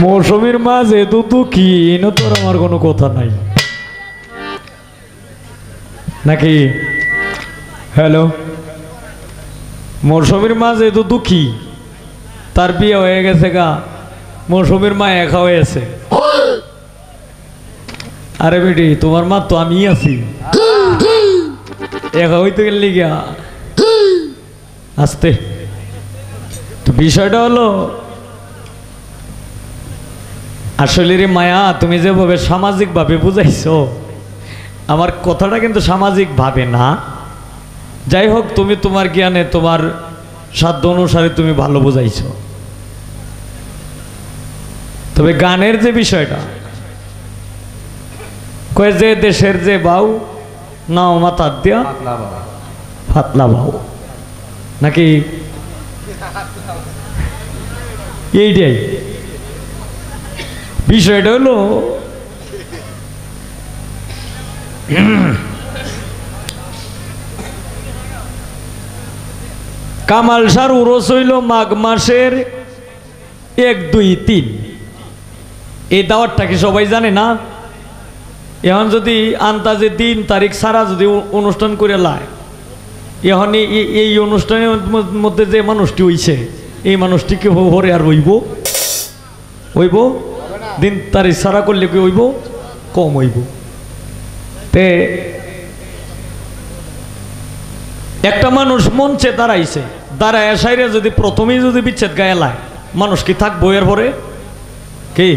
মৌসুমীর মাঝে তো কি না তোর আমার কোনো কথা নাই নাকি? হ্যালো, মৌসুমীর মাঝে তো দুঃখী, তার বিয়ে হয়ে গেছে গা, মৌসুমীর মা একা হয়েছে। আরে বেটি, তোমার মা তো আমি আছি, একা হইতে গেলি গিয়া আসতে। তো বিষয়টা হলো আসলে রে মায়া, তুমি যেভাবে সামাজিকভাবে বুঝাইছো, আমার কথাটা কিন্তু সামাজিকভাবে না। যাই হোক, তুমি তোমার জ্ঞানে তোমার সাধ্য অনুসারে তুমি ভালো বুঝাইছো। তবে গানের যে বিষয়টা কয়ে যে দেশের যে বাউ নাও মাথা দিয়া ফাতলা বাউ নাকি, এইটাই বিষয়টা হলো কামালসার উরস হইল মাঘ মাসের 1, 2, 3। এই দাওয়াতটা কি সবাই জানে না? এখন যদি আন্তাজে 3 তারিখ ছাড়া যদি অনুষ্ঠান করে লায়, এখন এই অনুষ্ঠানের মধ্যে যে মানুষটি হইছে, এই মানুষটি কি হরে আর হইব? হইব? 3 তারিখ ছাড়া করলে কি হইব? কম হইব। তে একটা মানুষ মঞ্চে দাঁড়াইছে, দাঁড়ায় সাইরে যদি প্রথমেই যদি বিচ্ছেদ গায়ে লায়, মানুষ কি থাকবো? এর পরে কি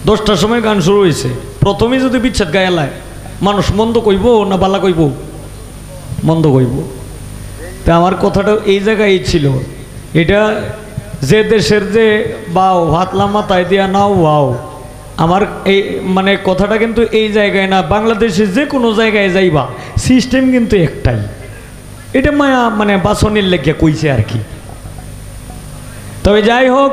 10টার সময় গান শুরু হয়েছে, প্রথমেই যদি বিচ্ছেদ গায়ে লায়, মানুষ মন্দ কইব না বালা কইব? মন্দ কইব। তা আমার কথাটা এই জায়গায় ছিল, এটা যে দেশের যে বাও ভাতলা মাথায় দিয়া নাও বাও, আমার এই মানে কথাটা কিন্তু এই জায়গায় না, বাংলাদেশে যে কোনো জায়গায় যাইবা সিস্টেম কিন্তু একটাই। এটা মায়া মানে বাসনের লেগে কইছে আর কি। তবে যাই হোক,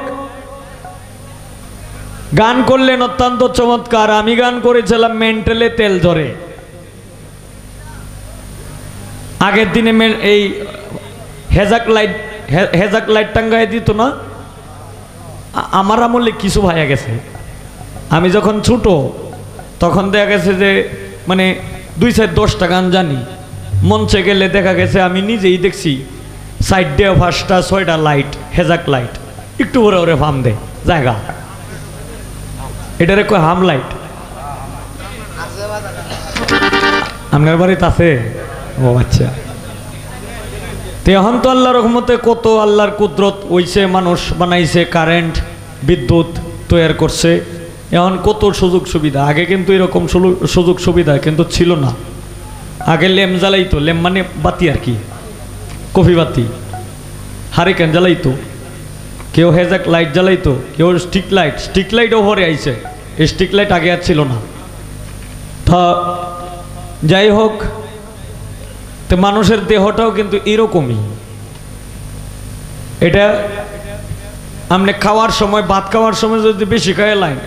গান করলেন অত্যন্ত চমৎকার। আমি গান করেছিলাম মেন্টালে তেল ধরে। আগের দিনে এই হেজাক লাইট টাঙ্গায় দিত না, আমার আমলে কিছু ভাইয়া গেছে। আমি যখন ছোট তখন দেখা গেছে যে মানে 2-10টা গান জানি, মঞ্চে গেলে দেখা গেছে আমি নিজেই দেখছি সাইড দিয়ে 5টা 6টা লাইট, হেজাক লাইট, একটু ওরে ওরে ফাম দেয় জায়গা, এটারে কয় হাম লাইট। আপনার বাড়িতে আছে? ও আচ্ছা। তো এখন তো আল্লাহর রহমতে কত আল্লাহর কুদরত হইছে, মানুষ বানাইছে, কারেন্ট বিদ্যুৎ তৈরি করছে, এখন কত সুযোগ সুবিধা। আগে কিন্তু এরকম সুযোগ সুবিধা কিন্তু ছিল না। আগে ল্যাম্প জ্বালাইতো, ল্যাম্প মানে বাতি আর কি, কফি বাতি, হারিকেন জ্বালাইতো, কেউ হেজাক লাইট জ্বালাইতো, কেউ স্টিক লাইটও ভরে আইছে। এই স্টিক লাইট আগে আর ছিল না। তা যাই হোক, তো মানুষের দেহটাও কিন্তু এরকমই। এটা আপনি খাওয়ার সময়, ভাত খাওয়ার সময় যদি বেশি খাইয়ে লাইন,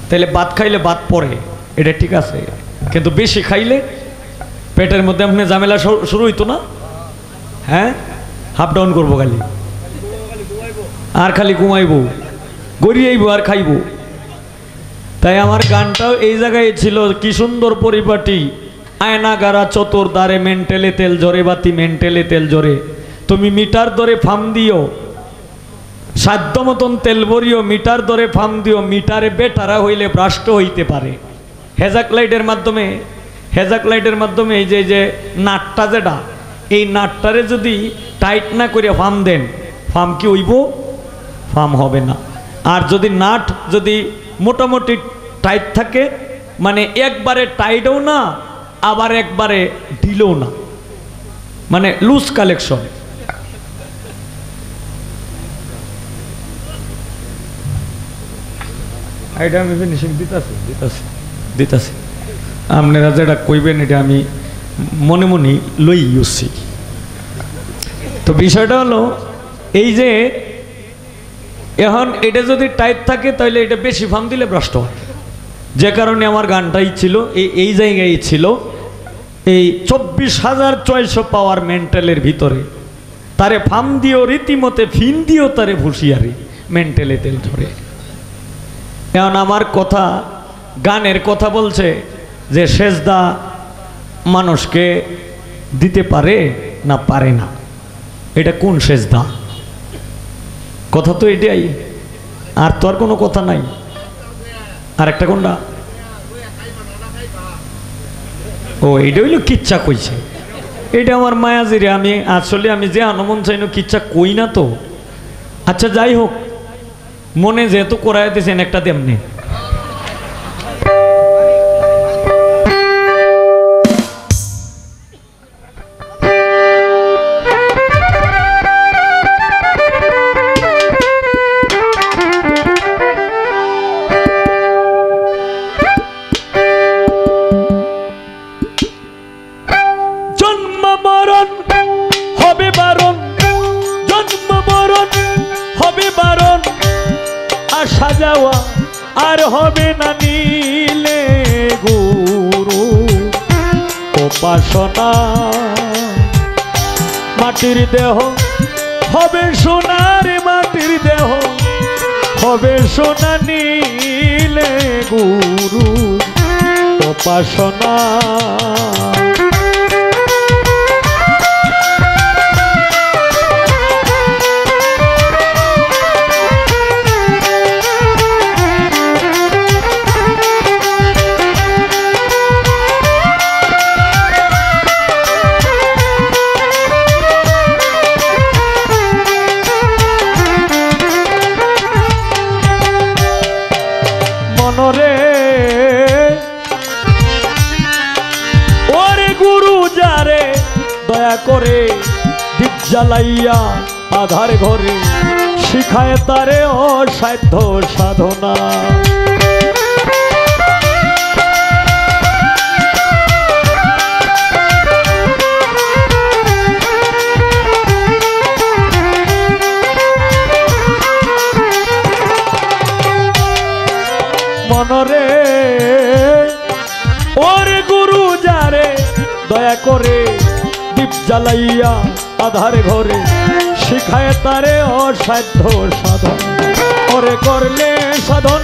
তাহলে ভাত খাইলে ভাত পড়ে, এটা ঠিক আছে। কিন্তু বেশি খাইলে পেটের মধ্যে আপনি ঝামেলা শুরু হইতো না? হ্যাঁ, হাফ ডাউন করবো খালি, আর খালি ঘুমাইব, গড়িয়াইব আর খাইব। তাই আমার গানটাও এই জায়গায় ছিল, কি সুন্দর পরিপাটি, আয়না গারা চতুর দ্বারে মেন্টেলে তেল জরে, বাতি মেন্টেলে তেল জরে, তুমি মিটার দরে ফাম দিও, সাধ্য মতন তেল ভরিও, মিটার দরে ফাম দিও, মিটারে বেটারা হইলে ভ্রাষ্ট হইতে পারে। হেজাক লাইটের মাধ্যমে এই যে নাটটা যেটা, এই নাটটারে যদি টাইট না করে ফাম দেন, ফাম কি হইব? ফাম হবে না। আর যদি নাট যদি মোটামুটি টাইট থাকে, মানে একবারে টাইটও না আবার একবারে ঢিলও না, মানে লুজ কালেকশন। এটা আমি ফিনিশিং দিতাছি। আপনারা যেটা কইবেন এটা আমি মনে মনে লই ইউসি। তো বিষয়টা হলো এই যে এখন এটা যদি টাইট থাকে তাহলে এটা বেশি ফাম দিলে ভ্রষ্ট হয়। যে কারণে আমার গানটাই ছিল এই জায়গায় ছিল, এই 24,600 পাওয়ার মেন্টালের ভিতরে তারে ফাম দিও রীতিমতে ফিন দিও তারে ভুসিয়ারি, মেন্টালি তেল ঝরে। এখন আমার কথা গানের কথা বলছে যে সেজদা মানুষকে দিতে পারে না পারে না, এটা কোন সেজদা? কথা তো এটাই, আর তো আর কোনো কথা নাই। আর একটা কোনটা? ও এটা হইল কিচ্ছা কইছে, এটা আমার মায়াজিরে। আমি আসলে আমি যে আনমন চাই না কিচ্ছা কই না তো। আচ্ছা যাই হোক, মনে যেহেতু করাই দিয়েছেন একটা তেমনি। আসা যাওয়া আর হবে না নীলে গুরু উপাসনা। মাটির দেহ হবে সোনার, মাটির দেহ হবে সোনা নীলে গুরু উপাসনা। ওরে গুরু যারে দয়া করে দীপ জ্বালাইয়া আধার ঘরে শিখায় তারে অসাধ্য সাধনা। মনরে ওরে গুরু যারে দয়া করে দীপ জ্বালাইয়া আধার ঘরে শিখায় তারে অসাধ্য সাধন। ওরে করলে সাধন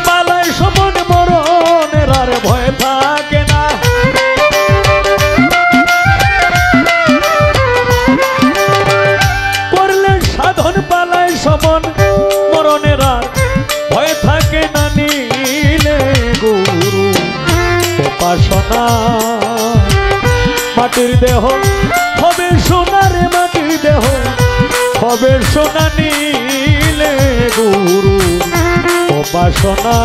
পালায় সমন মরণের আর ভয় থাকে না। করলে সাধন পালায় সমন মরণের আর ভয় থাকে না। নীলে গুরু উপাসনা। মাটির দেহ হবে সোনার, মাটির দেহ হবে সোনা নীলে গুরু উপাসনা।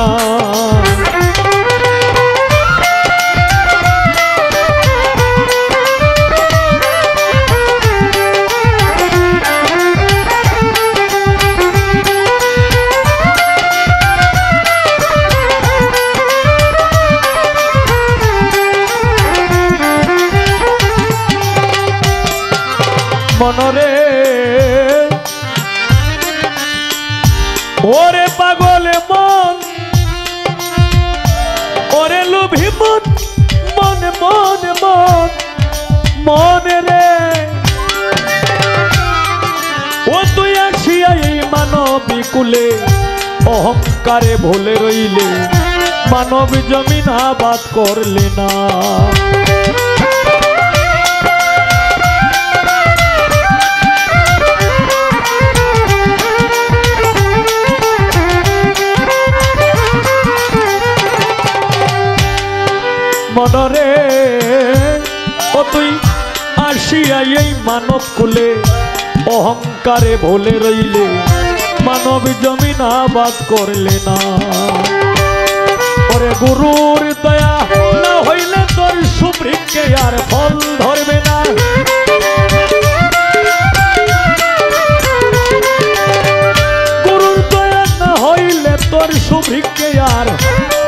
মনরে ওরে পাগলে মন, ওরে লোভী মন, মন মন মন মনে রে। ও তুই আসিয়া এই মানবী কুলে অহংকারে ভুলে রইলে, মানব জমিন আবাদ করলে না। মনরে ও তুই আসিয়া এই মানব কুলে অহংকারে ভুলে রইলে, মানব জমিন আবাদ করলে না। ওরে গুরুর দয়া না হইলে তোর সুবৃক্ষে আর ফল ধরবে না। গুরুর দয়া না হইলে তোর সুবৃক্ষে আর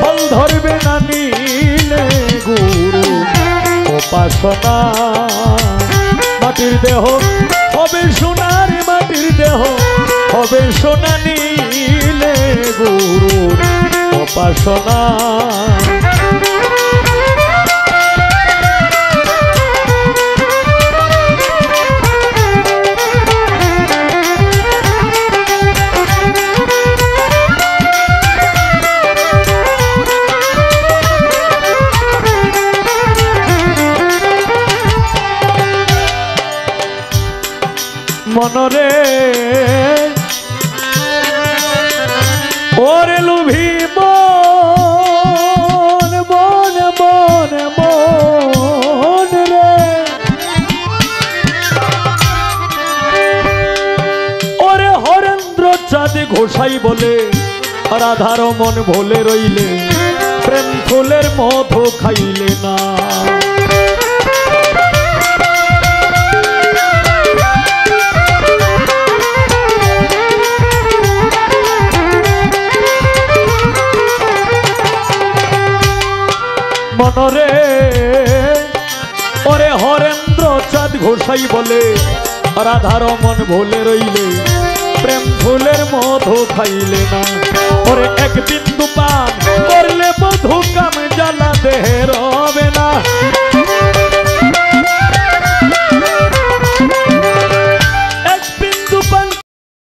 ফল ধরবে না। নীলে গুরু উপাসনা। মাটির দেহ হবে সোনার, মাটির দেহ হবে সোনা নীলে গুরু উপাসনা। মনরে ওরে লুভি মন মন মন মন রে ওরে হরেন্দ্র চাঁদ ঘোষাই বলে রাধার মন ভোলে রইলে প্রেম ফুলের মধু খাইলে না মনরে ওরে হরেন্দ্র চাঁদ ঘোষাই বলে রাধার মন ভোলে রইলে প্রেম ফুলের মধু খাইলে না ওরে এক বিন্দু পান করলে মধু কাম জ্বালা দেহের